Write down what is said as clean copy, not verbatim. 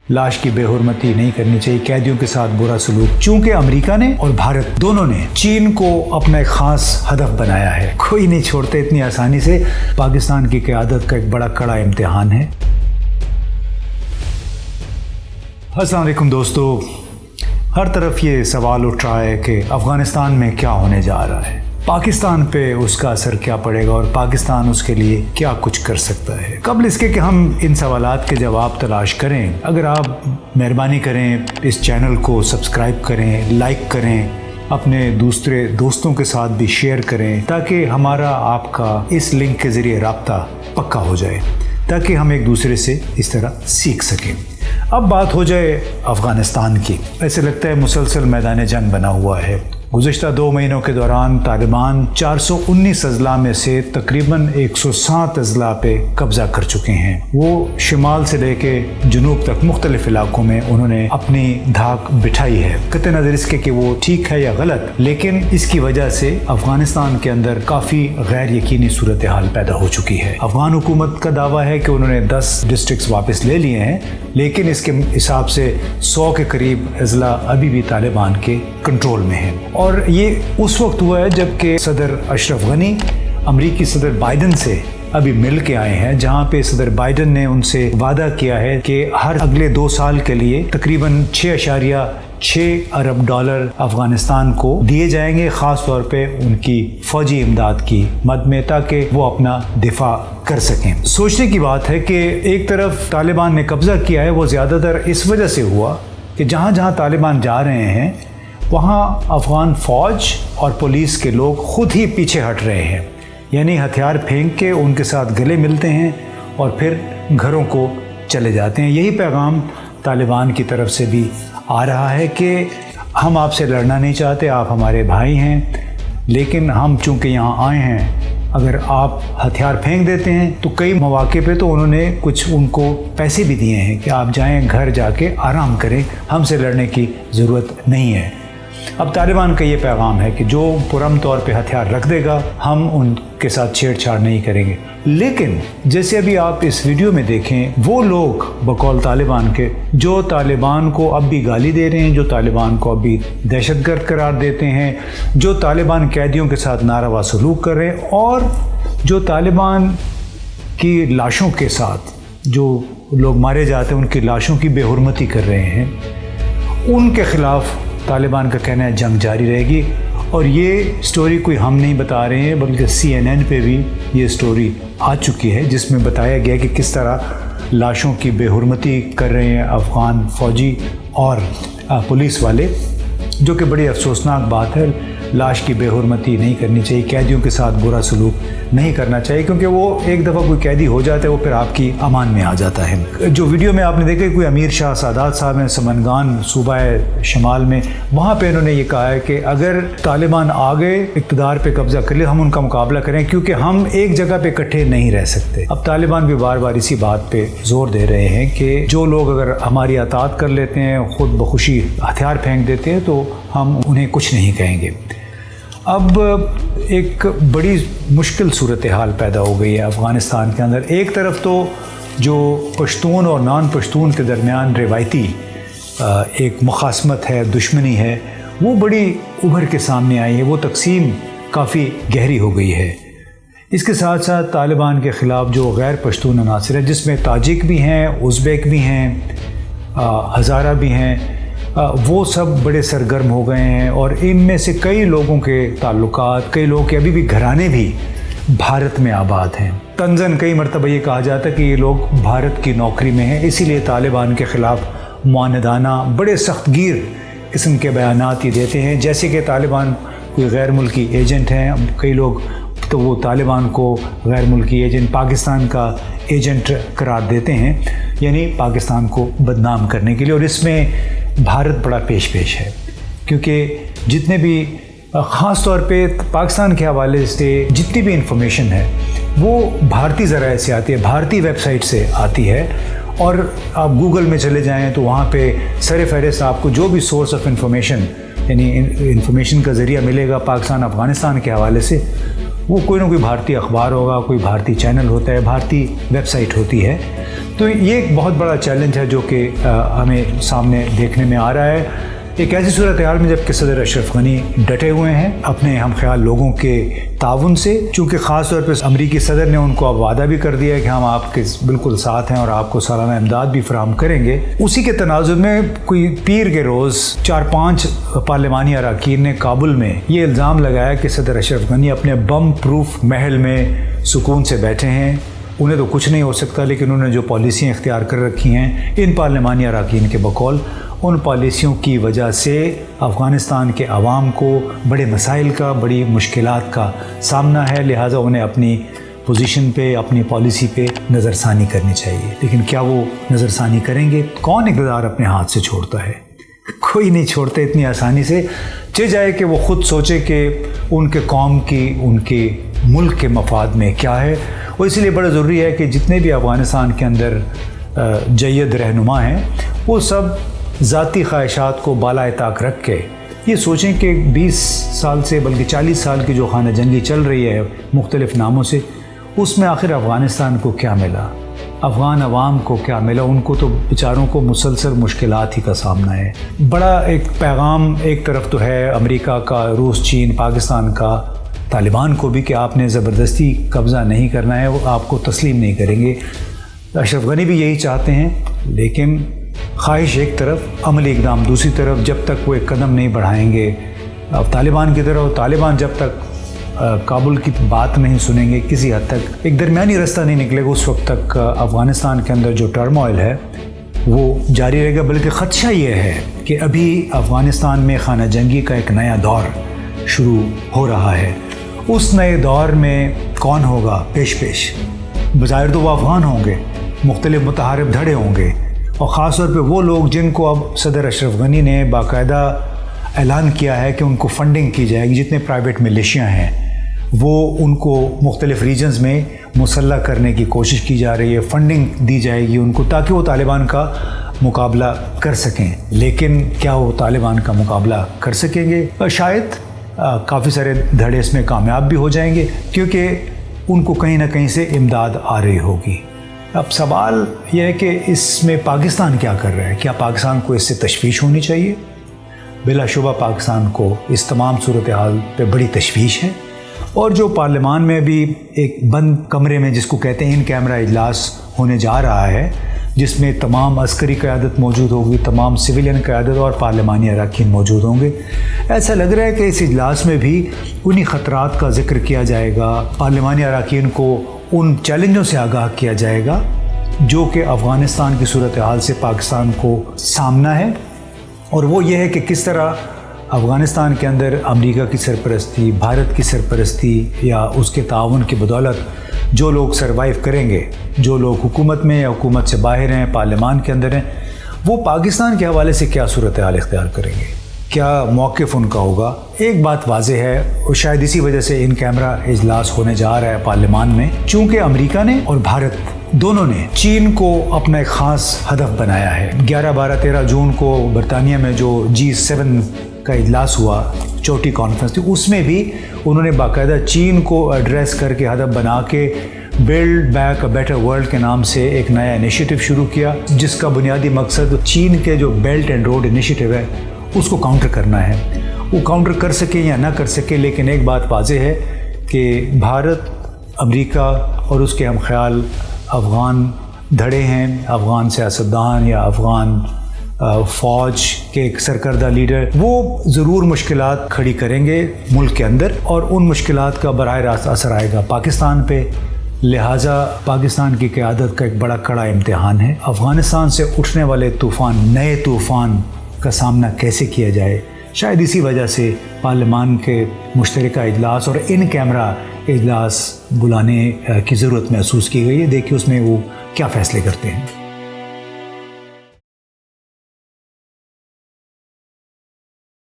लाश की बेहुरमती नहीं करनी चाहिए, कैदियों के साथ बुरा सलूक। चूंकि अमेरिका ने और भारत दोनों ने चीन को अपना एक खास हदफ बनाया है, कोई नहीं छोड़ते इतनी आसानी से। पाकिस्तान की क़यादत का एक बड़ा कड़ा इम्तिहान है। अस्सलाम वालेकुम दोस्तों, हर तरफ ये सवाल उठ रहा है कि अफ़गानिस्तान में क्या होने जा रहा है, पाकिस्तान पे उसका असर क्या पड़ेगा और पाकिस्तान उसके लिए क्या कुछ कर सकता है। कबल इसके कि हम इन सवालात के जवाब तलाश करें, अगर आप मेहरबानी करें इस चैनल को सब्सक्राइब करें, लाइक करें, अपने दूसरे दोस्तों के साथ भी शेयर करें, ताकि हमारा आपका इस लिंक के ज़रिए रब्ता पक्का हो जाए, ताकि हम एक दूसरे से इस तरह सीख सकें। अब बात हो जाए अफ़गानिस्तान की। ऐसे लगता है मुसलसल मैदान जंग बना हुआ है। गुज़िश्ता 2 महीनों के दौरान तालिबान 419 अजला में से तकरीबन 107 अजला पे कब्ज़ा कर चुके हैं। वो शिमाल से लेके जनूब तक मुख्तलिफ इलाकों में उन्होंने अपनी धाक बिठाई है। कतई नज़र इसके कि वो ठीक है या गलत, लेकिन इसकी वजह से अफ़गानिस्तान के अंदर काफ़ी गैर यकीनी सूरत हाल पैदा हो चुकी है। अफ़गान हुकूमत का दावा है कि उन्होंने 10 डिस्ट्रिक्ट्स वापस ले लिए हैं, लेकिन इसके हिसाब से 100 के करीब अजला अभी भी तालिबान के कंट्रोल में हैं। और ये उस वक्त हुआ है जबकि सदर अशरफ गनी अमरीकी सदर बाइडन से अभी मिल के आए हैं, जहां पे सदर बाइडन ने उनसे वादा किया है कि हर अगले 2 साल के लिए तकरीबन 6.6 अरब डॉलर अफगानिस्तान को दिए जाएंगे, ख़ास तौर पे उनकी फ़ौजी इमदाद की मद में, ताकि वो अपना दिफा कर सकें। सोचने की बात है कि एक तरफ तालिबान ने कब्ज़ा किया है, वो ज़्यादातर इस वजह से हुआ कि जहाँ जहाँ तालिबान जा रहे हैं वहाँ अफ़गान फ़ौज और पुलिस के लोग ख़ुद ही पीछे हट रहे हैं, यानी हथियार फेंक के उनके साथ गले मिलते हैं और फिर घरों को चले जाते हैं। यही पैगाम तालिबान की तरफ से भी आ रहा है कि हम आपसे लड़ना नहीं चाहते, आप हमारे भाई हैं, लेकिन हम चूँकि यहाँ आए हैं, अगर आप हथियार फेंक देते हैं तो कई मौके पे तो उन्होंने कुछ उनको पैसे भी दिए हैं कि आप जाएं घर जाके आराम करें, हमसे लड़ने की ज़रूरत नहीं है। अब तालिबान का ये पैगाम है कि जो पुरम तौर पे हथियार रख देगा हम उनके साथ छेड़छाड़ नहीं करेंगे। लेकिन जैसे अभी आप इस वीडियो में देखें, वो लोग बकौल तालिबान के जो तालिबान को अब भी गाली दे रहे हैं, जो तालिबान को अभी दहशतगर्द करार देते हैं, जो तालिबान कैदियों के साथ नारवा सलूक कर रहे हैं, और जो तालिबान की लाशों के साथ जो लोग मारे जाते हैं उनकी लाशों की बेहुरमती कर रहे हैं, उनके ख़िलाफ़ तालिबान का कहना है जंग जारी रहेगी। और ये स्टोरी कोई हम नहीं बता रहे हैं, बल्कि CNN पे भी ये स्टोरी आ चुकी है, जिसमें बताया गया कि किस तरह लाशों की बेहुरमती कर रहे हैं अफ़गान फ़ौजी और पुलिस वाले, जो कि बड़ी अफसोसनाक बात है। लाश की बेहुरमती नहीं करनी चाहिए, कैदियों के साथ बुरा सलूक नहीं करना चाहिए, क्योंकि वो एक दफ़ा कोई कैदी हो जाता है वो फिर आपकी अमान में आ जाता है। जो वीडियो में आपने देखा, कोई अमीर शाह सादात साहब हैं समनगान सूबा शमाल में, वहाँ पे इन्होंने ये कहा है कि अगर तालिबान आ गए इक़्तिदार पे कब्ज़ा कर ले, हम उनका मुकाबला करें, क्योंकि हम एक जगह पे इकट्ठे नहीं रह सकते। अब तालिबान भी बार बार इसी बात पे जोर दे रहे हैं कि जो लोग अगर हमारी अतात कर लेते हैं, ख़ुद बखुशी हथियार फेंक देते हैं, तो हम उन्हें कुछ नहीं कहेंगे। अब एक बड़ी मुश्किल सूरत हाल पैदा हो गई है अफ़गानिस्तान के अंदर। एक तरफ तो जो पश्तून और नॉन पश्तून के दरमियान रिवायती एक मुखासमत है, दुश्मनी है, वो बड़ी उभर के सामने आई है, वो तकसीम काफ़ी गहरी हो गई है। इसके साथ साथ तालिबान के ख़िलाफ़ जो गैर पश्तून अनासर है, जिसमें ताजिक भी हैं, उज़्बेक भी हैं, हज़ारा भी हैं, वो सब बड़े सरगर्म हो गए हैं। और इनमें से कई लोगों के ताल्लुकात, कई लोगों के अभी भी घराने भी भारत में आबाद हैं। तंज़न कई मरतबा ये कहा जाता है कि ये लोग भारत की नौकरी में हैं, इसीलिए तालिबान के ख़िलाफ़ मुआनदाना बड़े सख्तगीर किस्म के बयानात ये देते हैं, जैसे कि तालिबान कोई गैर मुल्की एजेंट हैं। कई लोग तो वो तालिबान को गैर मुल्की एजेंट, पाकिस्तान का एजेंट करार देते हैं, यानी पाकिस्तान को बदनाम करने के लिए। और इसमें भारत बड़ा पेश है, क्योंकि जितने भी ख़ास तौर पे पाकिस्तान के हवाले से जितनी भी इंफॉर्मेशन है वो भारतीय ज़राए से आती है, भारतीय वेबसाइट से आती है। और आप गूगल में चले जाएं तो वहाँ पे सर फहरिस्त आपको जो भी सोर्स ऑफ इंफॉर्मेशन, यानी इंफॉर्मेशन का ज़रिया मिलेगा पाकिस्तान अफ़गानिस्तान के हवाले से, وہ کوئی نہ کوئی بھارتی اخبار ہوگا, کوئی بھارتی چینل ہوتا ہے, بھارتی ویب سائٹ ہوتی ہے. تو یہ ایک بہت بڑا چیلنج ہے جو کہ ہمیں سامنے دیکھنے میں آ رہا ہے. ایک ایسی صورتحال میں جب کہ صدر اشرف غنی ڈٹے ہوئے ہیں اپنے ہم خیال لوگوں کے تعاون سے, چونکہ خاص طور پہ امریکی صدر نے ان کو اب وعدہ بھی کر دیا ہے کہ ہم آپ کے بالکل ساتھ ہیں اور آپ کو سالانہ امداد بھی فراہم کریں گے. اسی کے تناظر میں کوئی پیر کے روز 4-5 پارلیمانی اراکین نے کابل میں یہ الزام لگایا کہ صدر اشرف غنی اپنے بم پروف محل میں سکون سے بیٹھے ہیں, انہیں تو کچھ نہیں ہو سکتا, لیکن انہوں نے جو پالیسیاں اختیار کر رکھی ہیں ان پارلیمانی اراکین کے بقول, ان پالیسیوں کی وجہ سے افغانستان کے عوام کو بڑے مسائل کا, بڑی مشکلات کا سامنا ہے, لہٰذا انہیں اپنی پوزیشن پہ, اپنی پالیسی پہ نظر ثانی کرنی چاہیے. لیکن کیا وہ نظر ثانی کریں گے؟ کون اقتدار اپنے ہاتھ سے چھوڑتا ہے؟ کوئی نہیں چھوڑتا اتنی آسانی سے. چاہے جائے کہ وہ خود سوچے کہ ان کے قوم کی, ان کے ملک کے مفاد میں کیا ہے. اور اسی لیے بڑا ضروری ہے کہ جتنے بھی افغانستان کے اندر جید رہنما ہیں وہ سب ذاتی خواہشات کو بالائے طاق رکھ کے یہ سوچیں کہ 20 سال سے بلکہ 40 سال کی جو خانہ جنگی چل رہی ہے مختلف ناموں سے, اس میں آخر افغانستان کو کیا ملا, افغان عوام کو کیا ملا. ان کو تو بیچاروں کو مسلسل مشکلات ہی کا سامنا ہے. بڑا ایک پیغام ایک طرف تو ہے امریکہ کا, روس, چین, پاکستان کا, طالبان کو بھی کہ آپ نے زبردستی قبضہ نہیں کرنا ہے, وہ آپ کو تسلیم نہیں کریں گے. اشرف غنی بھی یہی چاہتے ہیں, لیکن خواہش ایک طرف, عملی اقدام دوسری طرف. جب تک وہ ایک قدم نہیں بڑھائیں گے اب طالبان کی طرف, طالبان جب تک کابل کی بات نہیں سنیں گے, کسی حد تک ایک درمیانی راستہ نہیں نکلے گا, اس وقت تک افغانستان کے اندر جو ٹرموائل ہے وہ جاری رہے گا. بلکہ خدشہ یہ ہے کہ ابھی افغانستان میں خانہ جنگی کا ایک نیا دور شروع ہو رہا ہے. اس نئے دور میں کون ہوگا پیش؟ بظاہر تو وہ افغان ہوں گے, مختلف متحارب دھڑے ہوں گے, اور خاص طور پہ وہ لوگ جن کو اب صدر اشرف غنی نے باقاعدہ اعلان کیا ہے کہ ان کو فنڈنگ کی جائے گی. جتنے پرائیویٹ ملیشیا ہیں وہ ان کو مختلف ریجنز میں مسلح کرنے کی کوشش کی جا رہی ہے, فنڈنگ دی جائے گی ان کو تاکہ وہ طالبان کا مقابلہ کر سکیں. لیکن کیا وہ طالبان کا مقابلہ کر سکیں گے؟ شاید کافی سارے دھڑے اس میں کامیاب بھی ہو جائیں گے, کیونکہ ان کو کہیں نہ کہیں سے امداد آ رہی ہوگی. اب سوال یہ ہے کہ اس میں پاکستان کیا کر رہا ہے؟ کیا پاکستان کو اس سے تشویش ہونی چاہیے؟ بلا شبہ پاکستان کو اس تمام صورتحال پہ بڑی تشویش ہے. اور جو پارلیمان میں بھی ایک بند کمرے میں, جس کو کہتے ہیں ان کیمرہ اجلاس ہونے جا رہا ہے, جس میں تمام عسکری قیادت موجود ہوگی, تمام سویلین قیادت اور پارلیمانی اراکین موجود ہوں گے, ایسا لگ رہا ہے کہ اس اجلاس میں بھی انہی خطرات کا ذکر کیا جائے گا. پارلیمانی اراکین کو ان چیلنجوں سے آگاہ کیا جائے گا جو کہ افغانستان کی صورتحال سے پاکستان کو سامنا ہے. اور وہ یہ ہے کہ کس طرح افغانستان کے اندر امریکہ کی سرپرستی, بھارت کی سرپرستی یا اس کے تعاون کی بدولت جو لوگ سروائیو کریں گے, جو لوگ حکومت میں یا حکومت سے باہر ہیں, پارلیمان کے اندر ہیں, وہ پاکستان کے حوالے سے کیا صورتحال اختیار کریں گے, کیا موقف ان کا ہوگا. ایک بات واضح ہے, اور شاید اسی وجہ سے ان کیمرہ اجلاس ہونے جا رہا ہے پارلیمان میں, چونکہ امریکہ نے اور بھارت دونوں نے چین کو اپنا ایک خاص ہدف بنایا ہے. 11, 12, 13 جون کو برطانیہ میں جو G7 کا اجلاس ہوا, چوٹی کانفرنس تھی, اس میں بھی انہوں نے باقاعدہ چین کو ایڈریس کر کے ہدف بنا کے build back a better world کے نام سے ایک نیا انیشیٹو شروع کیا, جس کا بنیادی مقصد چین کے جو بیلٹ اینڈ روڈ انیشیٹو ہے اس کو کاؤنٹر کرنا ہے. وہ کاؤنٹر کر سکے یا نہ کر سکے, لیکن ایک بات واضح ہے کہ بھارت, امریکہ اور اس کے ہم خیال افغان دھڑے ہیں, افغان سیاستدان یا افغان فوج کے ایک سرکردہ لیڈر, وہ ضرور مشکلات کھڑی کریں گے ملک کے اندر, اور ان مشکلات کا براہ راست اثر آئے گا پاکستان پہ. لہٰذا پاکستان کی قیادت کا ایک بڑا کڑا امتحان ہے. افغانستان سے اٹھنے والے طوفان, نئے طوفان کا سامنا کیسے کیا جائے. شاید اسی وجہ سے پارلیمان کے مشترکہ اجلاس اور ان کیمرہ اجلاس بلانے کی ضرورت محسوس کی گئی ہے. دیکھیے اس میں وہ کیا فیصلے کرتے ہیں.